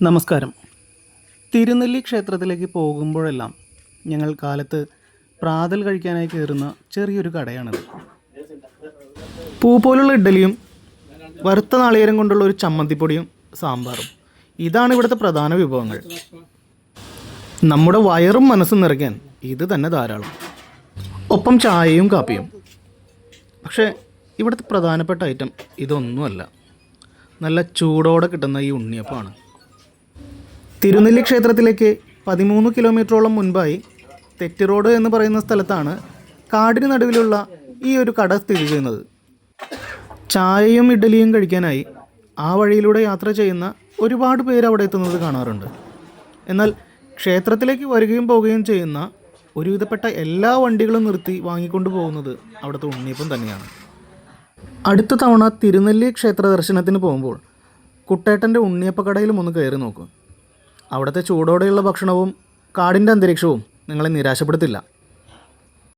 നമസ്കാരം. തിരുനെല്ലി ക്ഷേത്രത്തിലേക്ക് പോകുമ്പോഴെല്ലാം ഞങ്ങൾ കാലത്ത് പ്രാതൽ കഴിക്കാനായി കയറുന്ന ചെറിയൊരു കടയാണിത്. പൂ പോലുള്ള ഇഡ്ഡലിയും വറുത്ത നാളികേരം കൊണ്ടുള്ള ഒരു ചമ്മന്തിപ്പൊടിയും സാമ്പാറും ഇതാണ് ഇവിടുത്തെ പ്രധാന വിഭവങ്ങൾ. നമ്മുടെ വയറും മനസ്സും നിറയ്ക്കാൻ ഇത് തന്നെ ധാരാളം. ഒപ്പം ചായയും കാപ്പിയും. പക്ഷേ ഇവിടുത്തെ പ്രധാനപ്പെട്ട ഐറ്റം ഇതൊന്നുമല്ല. നല്ല ചൂടോടെ കിട്ടുന്ന ഈ ഉണ്ണിയപ്പമാണ്. തിരുനെല്ലി ക്ഷേത്രത്തിലേക്ക് 13 കിലോമീറ്ററോളം മുൻപായി തെറ്റി റോഡ് എന്ന് പറയുന്ന സ്ഥലത്താണ് കാടിന് നടുവിലുള്ള ഈ ഒരു കട സ്ഥിതി ചെയ്യുന്നത്. ചായയും ഇഡ്ഡലിയും കഴിക്കാനായി ആ വഴിയിലൂടെ യാത്ര ചെയ്യുന്ന ഒരുപാട് പേര് അവിടെ എത്തുന്നത് കാണാറുണ്ട്. എന്നാൽ ക്ഷേത്രത്തിലേക്ക് വരികയും പോവുകയും ചെയ്യുന്ന ഒരുവിധപ്പെട്ട എല്ലാ വണ്ടികളും നിർത്തി വാങ്ങിക്കൊണ്ട് പോകുന്നത് അവിടുത്തെ ഉണ്ണിയപ്പം തന്നെയാണ്. അടുത്ത തവണ തിരുനെല്ലി ക്ഷേത്ര ദർശനത്തിന് പോകുമ്പോൾ കുട്ടേട്ടൻ്റെ ഉണ്ണിയപ്പക്കടയിലും ഒന്ന് കയറി നോക്കും. അവിടുത്തെ ചൂടോടെയുള്ള ഭക്ഷണവും കാടിൻ്റെ അന്തരീക്ഷവും നിങ്ങളെ നിരാശപ്പെടുത്തില്ല.